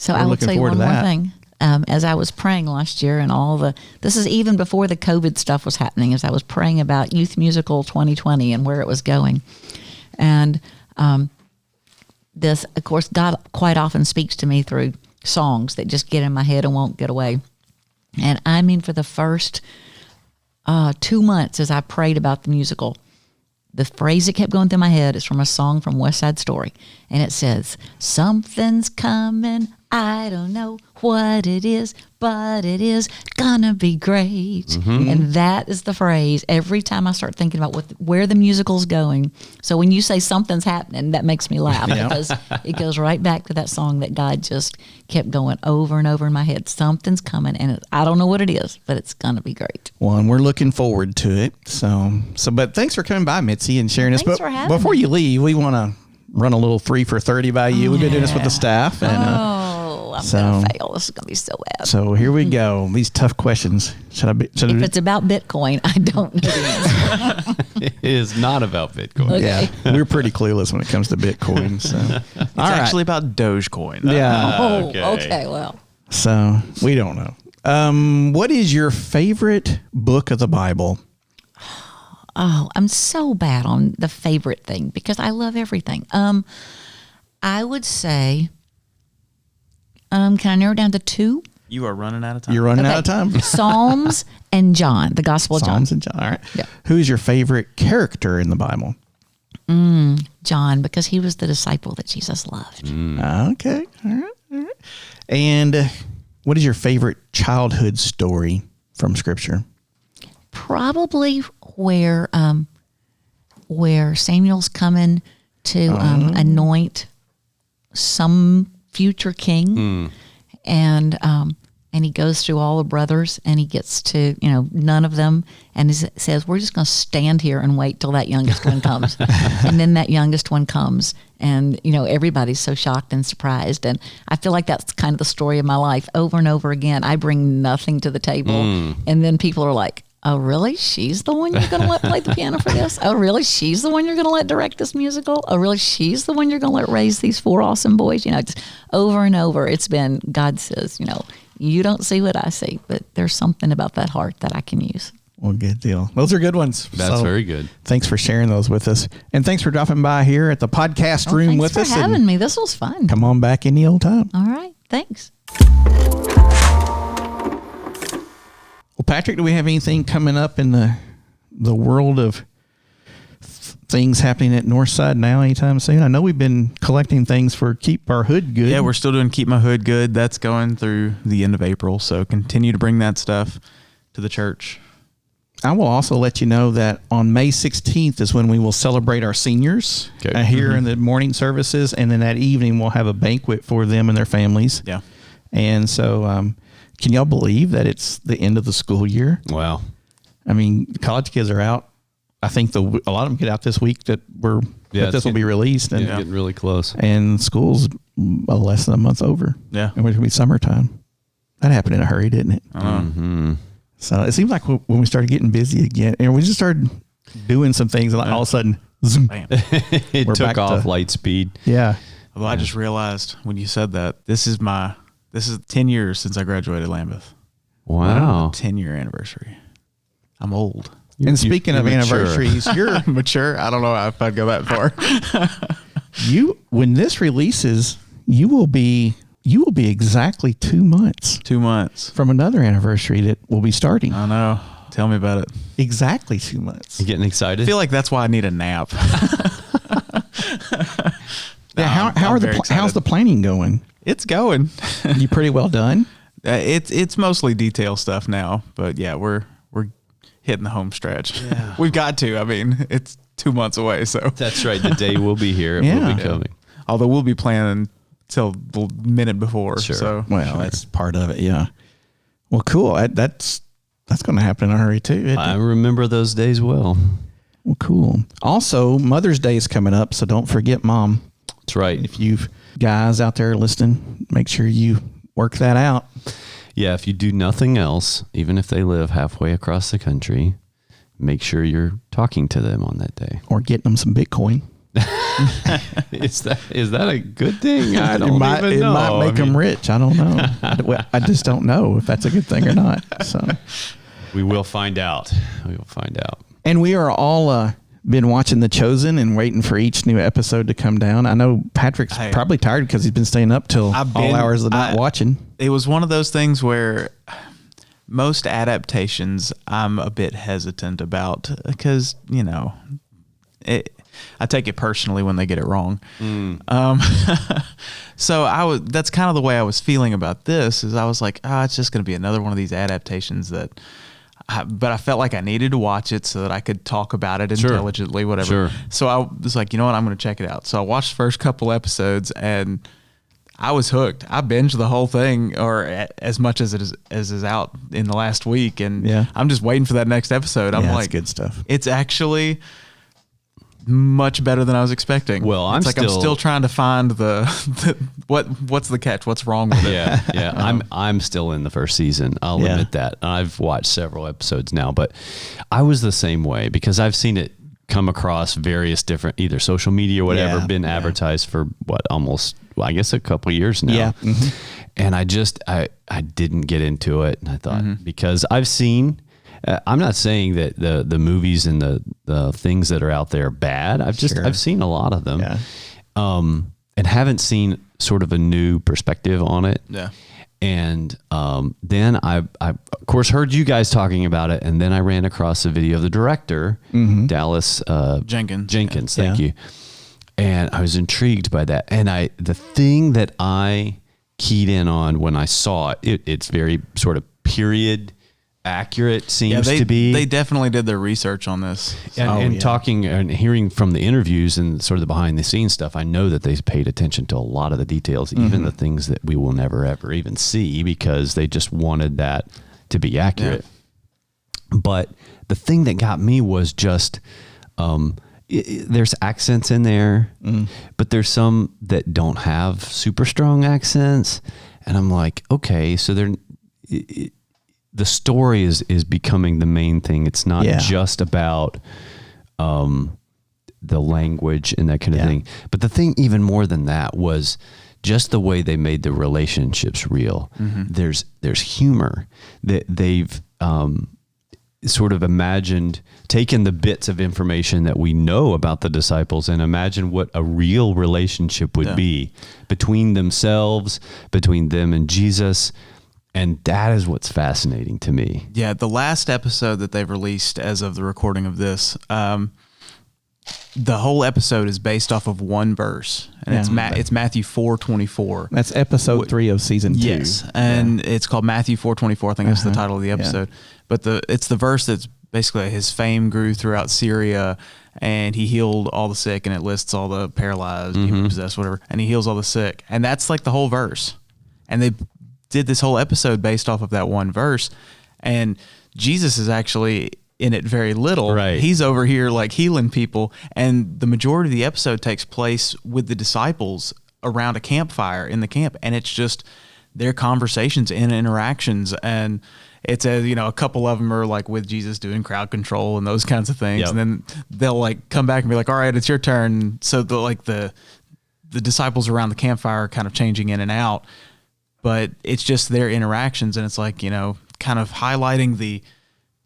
I will tell you one more thing. As I was praying last year and this is even before the COVID stuff was happening, as I was praying about Youth Musical 2020 and where it was going. And this, of course, God quite often speaks to me through songs that just get in my head and won't get away. And I mean, for the first 2 months as I prayed about the musical, the phrase that kept going through my head is from a song from West Side Story. And it says, something's coming, I don't know what it is, but it is gonna be great. And that is the phrase every time I start thinking about where the musical's going. So when you say something's happening, that makes me laugh because it goes right back to that song that God just kept going over and over in my head. Something's coming, and I don't know what it is, but it's gonna be great. Well, and we're looking forward to it. But thanks for coming by, Mitzi, and sharing this. Thanks But for having before me. you leave, we want to run a little 3 for 30 by you. We've been doing this with the staff, and I'm gonna fail. This is gonna be so bad. so here we go. These tough questions. Should If it's about Bitcoin, I don't know the answer. It is not about Bitcoin. Okay. Yeah, we're pretty clueless when it comes to Bitcoin. So, It's actually about Dogecoin. yeah. Oh, Okay. okay. Well, So we don't know. What is your favorite book of the Bible? I'm so bad on the favorite thing because I love everything. I would say, can I narrow it down to 2? You are running out of time. You're running out of time. Psalms and John, the Gospel of John. Psalms and John. All right. Yeah. Who's your favorite character in the Bible? John, because he was the disciple that Jesus loved. Okay. All right. All right. And what is your favorite childhood story from Scripture? Probably where Samuel's coming to anoint some future king, and he goes through all the brothers, and he gets to none of them, and he says, "We're just going to stand here and wait till that youngest one comes," and then that youngest one comes, and everybody's so shocked and surprised, and I feel like that's kind of the story of my life over and over again. I bring nothing to the table, and then people are like, "Oh, really? She's the one you're going to let play the piano for this? Oh, really? She's the one you're going to let direct this musical? Oh, really? She's the one you're going to let raise these 4 awesome boys?" Just over and over, it's been, God says, you don't see what I see, but there's something about that heart that I can use. Well, good deal. Those are good ones. That's very good. Thanks for sharing those with us. And thanks for dropping by here at the podcast room with us. Thanks for having me. This was fun. Come on back any old time. All right. Thanks. Well, Patrick, do we have anything coming up in the world of things happening at Northside Now anytime soon? I know we've been collecting things for Keep Our Hood Good. Yeah, we're still doing Keep My Hood Good. That's going through the end of April. So continue to bring that stuff to the church. I will also let you know that on May 16th is when we will celebrate our seniors here in the morning services. And then that evening we'll have a banquet for them and their families. Yeah. And so can y'all believe that it's the end of the school year? Wow. I mean, college kids are out I think a lot of them get out this week that this will be released, and getting really close. And school's less than a month over. Yeah, and it's gonna be summertime. That happened in a hurry, didn't it? Mm-hmm. So it seems like when we started getting busy again, and we just started doing some things, and like all of a sudden, zoom, bam. It took off light speed. Yeah. Although I just realized when you said that, this is 10 years since I graduated Lambeth. Wow. 10-year anniversary. I'm old. And speaking of you're mature. anniversaries, you're Mature? I don't know if I'd go that far. when this releases, you will be exactly 2 months 2 months. from another anniversary that will be starting. I know. Tell me about it. Exactly 2 months. You getting excited? I feel like that's why I need a nap. Yeah, how's the planning going? It's going. You pretty well done? It's mostly detail stuff now, but yeah, we're hitting the home stretch. Yeah. We've got to. I mean, it's 2 months away, so That's right. The day will be here. It will be coming. although we'll be planning till the minute before. Sure. So Well, that's part of it, yeah. Well, cool. That's going to happen in a hurry too. isn't I it? remember those days well. Well, cool. Also, Mother's Day is coming up, so don't forget Mom. That's right. If you guys out there listening, make sure you work that out. Yeah, if you do nothing else, even if they live halfway across the country, make sure you're talking to them on that day. Or getting them some Bitcoin. Is that a good thing? I don't It might even know. might make them rich. I don't know. I just don't know if that's a good thing or not. So, We will find out. We will find out. and we are all been watching The Chosen and waiting for each new episode to come down. I know Patrick's probably tired because he's been staying up till all hours of the night watching. it was one of those things where most adaptations I'm a bit hesitant about because, I take it personally when they get it wrong. So that's kind of the way I was feeling about this is I was like, it's just going to be another one of these adaptations but I felt like I needed to watch it so that I could talk about it intelligently, whatever. Sure. So I was like, you know what? I'm going to check it out. So I watched the first couple episodes and I was hooked. I binged the whole thing, or as much as is out in the last week, and I'm just waiting for that next episode. I'm like, good stuff. It's actually much better than I was expecting. Well, I'm still trying to find what's the catch? What's wrong with it? Yeah. I'm still in the first season. I'll admit that. I've watched several episodes now, but I was the same way because I've seen it come across various different either social media or whatever, been advertised for almost I guess a couple of years now. Yeah. Mm-hmm. And I didn't get into it. And I thought because I've seen I'm not saying that the movies and the things that are out there are bad. I've seen a lot of them, and haven't seen sort of a new perspective on it. Yeah. And then I of course heard you guys talking about it, and then I ran across a video of the director, Dallas Jenkins. Thank you. And I was intrigued by that. And the thing that I keyed in on when I saw it's very sort of period accurate seems to be. They definitely did their research on this. And talking and hearing from the interviews and sort of the behind the scenes stuff, I know that they paid attention to a lot of the details, even the things that we will never ever even see because they just wanted that to be accurate. Yeah. But the thing that got me was just there's accents in there, but there's some that don't have super strong accents, and I'm like, okay, so the story is becoming the main thing. It's not just about the language and that kind of thing. But the thing even more than that was just the way they made the relationships real. There's humor that they've sort of imagined, taken the bits of information that we know about the disciples and imagine what a real relationship would be between themselves, between them and Jesus. And that is what's fascinating to me. Yeah, the last episode that they've released as of the recording of this, the whole episode is based off of one verse, and it's Matthew 4:24. That's episode 3 of season 2. Yes, and it's called Matthew 4:24. I think that's the title of the episode. But it's the verse that's basically his fame grew throughout Syria, and he healed all the sick, and it lists all the paralyzed, possessed, whatever, and he heals all the sick, and that's like the whole verse, and they did this whole episode based off of that one verse. And Jesus is actually in it very little. Right. He's over here like healing people, and the majority of the episode takes place with the disciples around a campfire in the camp, and it's just their conversations and interactions. And it's a couple of them are like with Jesus doing crowd control and those kinds of things. Yep. And then they'll like come back and be like, all right, it's your turn. So the disciples around the campfire are kind of changing in and out, but it's just their interactions. And it's like, kind of highlighting the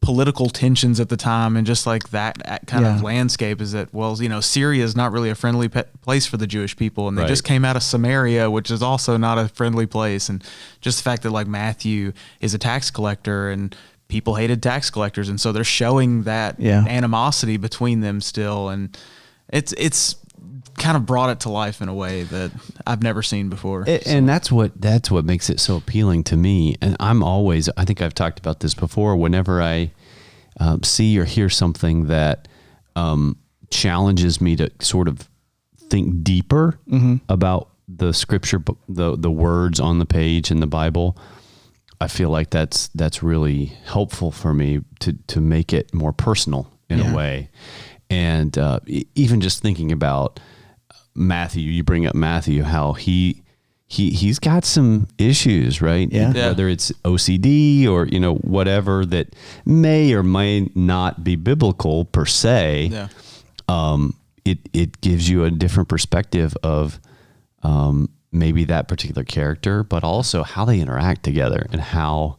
political tensions at the time, and just like that kind of landscape is that, Syria is not really a friendly place for the Jewish people, and they just came out of Samaria, which is also not a friendly place. And just the fact that like Matthew is a tax collector, and people hated tax collectors, and so they're showing that animosity between them still, and it's kind of brought it to life in a way that I've never seen before. And that's what makes it so appealing to me. And I think I've talked about this before, whenever I see or hear something that challenges me to sort of think deeper about the scripture, the words on the page in the Bible, I feel like that's really helpful for me to make it more personal in a way. And even just thinking about Matthew, you bring up Matthew, how he's got some issues, right? Yeah. Whether it's OCD or, whatever that may or may not be biblical per se. Yeah. It gives you a different perspective of maybe that particular character, but also how they interact together, and how,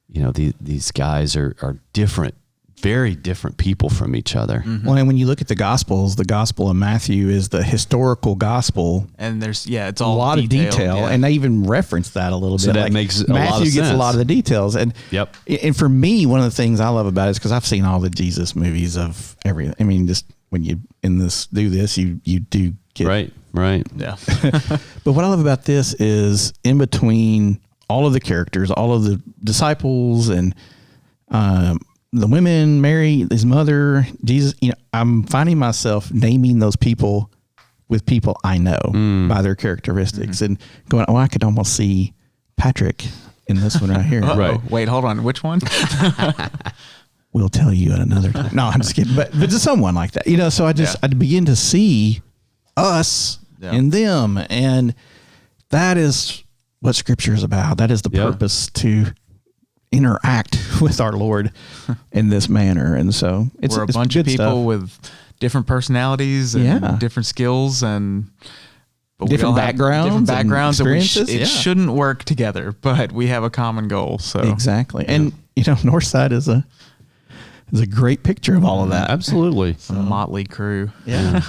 these guys are different, very different people from each other. Mm-hmm. Well, and when you look at the Gospels, the Gospel of Matthew is the historical gospel, and it's all a lot of detail, and they even reference that a little bit. So that makes a lot of Matthew gets sense. a lot of the details, and and for me, one of the things I love about it is because I've seen all the Jesus movies of everything. I mean, just when you do this, you do get right, yeah. But what I love about this is in between all of the characters, all of the disciples, and the women, Mary, his mother, Jesus, I'm finding myself naming those people with people I know by their characteristics, and going, I could almost see Patrick in this one right here. Right. Wait, hold on. Which one? We'll tell you at another time. No, I'm just kidding. But just someone like that, so I begin to see us in them. And that is what Scripture is about. That is the purpose, to interact with our Lord in this manner. And so we're a bunch of people with different personalities and different skills, and different backgrounds, and it shouldn't work together, but we have a common goal. So exactly. And Northside is a great picture of all of that. Absolutely. It's a motley crew. Yeah.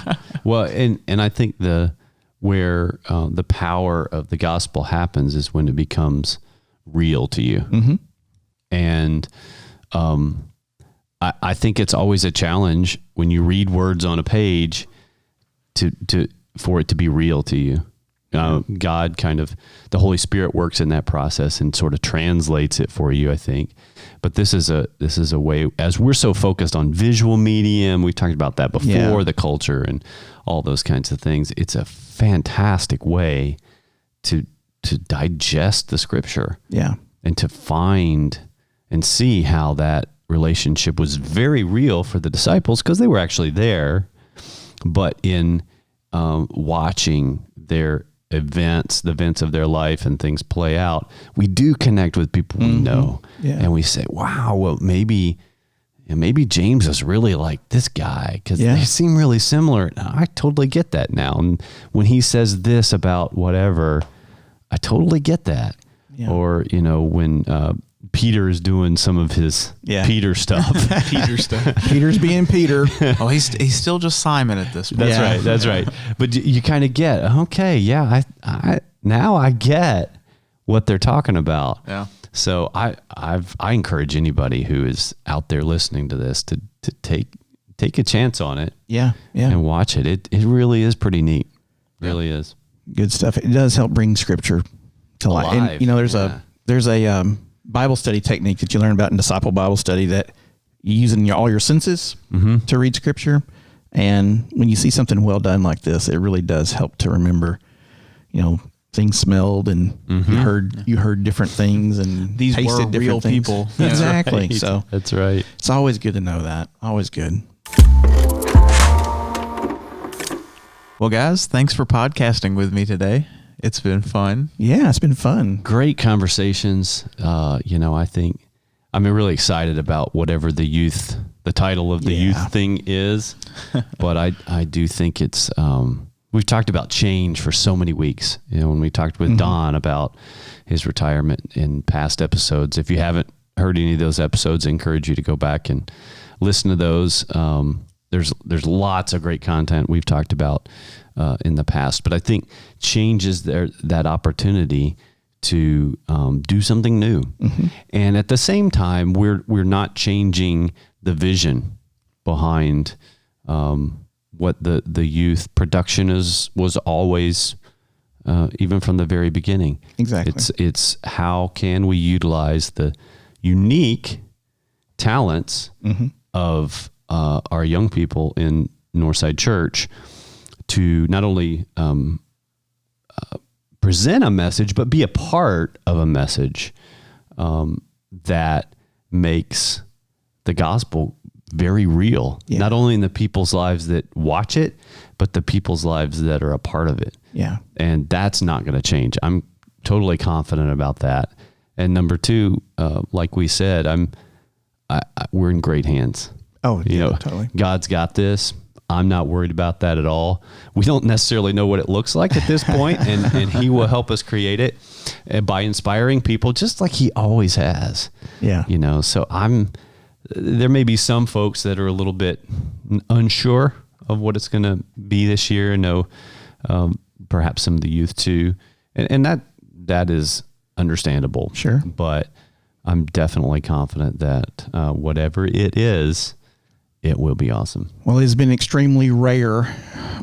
Well, and I think where the power of the gospel happens is when it becomes real to you. Mm-hmm. And I think it's always a challenge when you read words on a page for it to be real to you. God the Holy Spirit works in that process and sort of translates it for you, I think. But this is a way, as we're so focused on visual medium, we've talked about that before, the culture and all those kinds of things. It's a fantastic way to digest the Scripture. Yeah. And to find and see how that relationship was very real for the disciples, because they were actually there, but in watching their the events of their life and things play out, we do connect with people we know. Yeah. And we say, wow, well, maybe James is really like this guy, because they seem really similar. I totally get that now. And when he says this about whatever, I totally get that. Yeah. Or, when Peter is doing some of his Peter stuff. Peter's being Peter. Oh, he's still just Simon at this point. That's right. But you kind of get, okay, I now I get what they're talking about. Yeah. So I encourage anybody who is out there listening to this to take a chance on it. Yeah. And watch it. It really is pretty neat. Really is. Good stuff. It does help bring Scripture to life. And there's a Bible study technique that you learn about in Disciple Bible Study that you use in all your senses to read Scripture. And when you see something well done like this, it really does help to remember, things smelled, and you heard different things, and These tasted were different real things. people. Exactly. Right. So That's right. it's always good to know that. Always good. Well, guys, thanks for podcasting with me today. It's been fun. Yeah, it's been fun. Great conversations. I think I'm really excited about whatever the title of the youth thing is, but I do think it's, we've talked about change for so many weeks. When we talked with Don about his retirement in past episodes, if you haven't heard any of those episodes, I encourage you to go back and listen to those. There's lots of great content we've talked about in the past, but I think change is that opportunity to do something new, and at the same time, we're not changing the vision behind what the youth production was always, even from the very beginning. Exactly. It's how can we utilize the unique talents of our young people in Northside Church to not only present a message, but be a part of a message that makes the gospel very real, not only in the people's lives that watch it, but the people's lives that are a part of it. Yeah. And that's not going to change. I'm totally confident about that. And number two, like we said, we're in great hands. Oh, yeah, totally. God's got this. I'm not worried about that at all. We don't necessarily know what it looks like at this point, and he will help us create it by inspiring people just like he always has. Yeah. So there may be some folks that are a little bit unsure of what it's going to be this year. Perhaps some of the youth too. And that is understandable. Sure. But I'm definitely confident that whatever it is, it will be awesome. Well, it's been extremely rare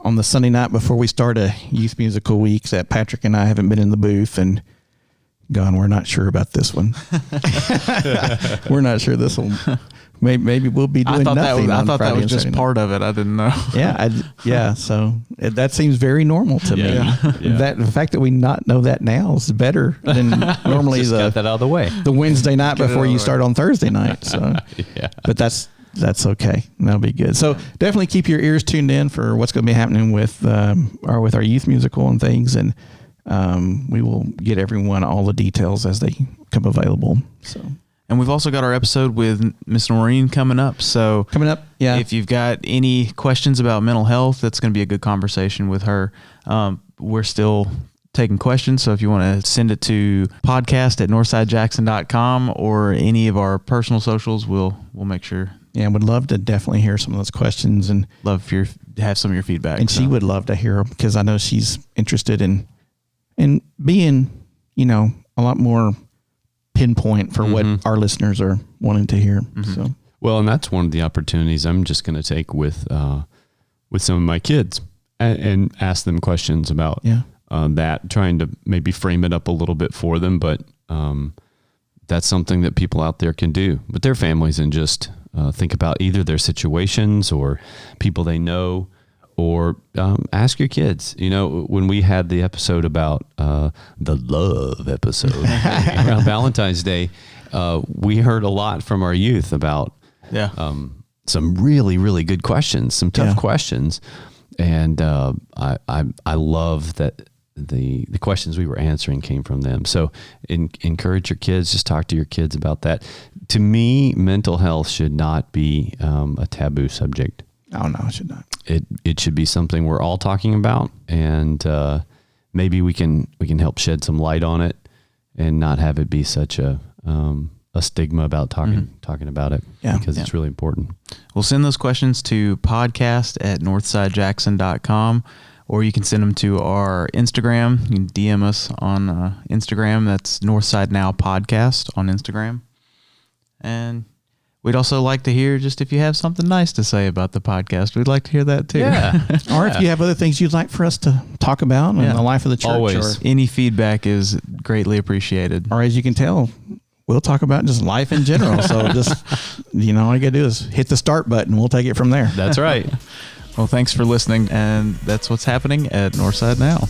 on the Sunday night before we start a youth musical week that Patrick and I haven't been in the booth and gone, we're not sure about this one. We're not sure this will. Maybe we'll be doing nothing. I thought that was just Saturday part of it. I didn't know. Yeah. So that seems very normal to me. The fact that we not know that now is better than normally. Just got that out of the way. The Wednesday night before you start on Thursday night. So, but that's okay. That'll be good. So definitely keep your ears tuned in for what's going to be happening with our youth musical and things, and we will get everyone all the details as they come available. So. And we've also got our episode with Miss Noreen coming up. So if you've got any questions about mental health, that's going to be a good conversation with her. We're still taking questions. So if you want to send it to podcast@northsidejackson.com or any of our personal socials, we'll make sure. Yeah, would love to definitely hear some of those questions, and love have some of your feedback. And she would love to hear them because I know she's interested in being, a lot more pinpoint for what our listeners are wanting to hear. So, well, and that's one of the opportunities I'm just going to take with some of my kids and ask them questions about that, trying to maybe frame it up a little bit for them. But that's something that people out there can do with their families, and just think about either their situations or people they know, or ask your kids. When we had the episode about the love episode around Valentine's Day, we heard a lot from our youth about some really, really good questions, some tough questions. And I love that the questions we were answering came from them. So encourage your kids, just talk to your kids about that. To me, mental health should not be a taboo subject. Oh, no, it should not. It should be something we're all talking about, and maybe we can help shed some light on it and not have it be such a stigma about talking about it, because it's really important. We'll send those questions to podcast@northsidejackson.com, or you can send them to our Instagram. You can DM us on Instagram. That's Northside Now Podcast on Instagram. And we'd also like to hear just if you have something nice to say about the podcast. We'd like to hear that too. Or if you have other things you'd like for us to talk about in the life of the church. Always. Or any feedback is greatly appreciated. Or as you can tell, we'll talk about just life in general. So just, all you got to do is hit the start button. We'll take it from there. That's right. Well, thanks for listening. And that's what's happening at Northside Now.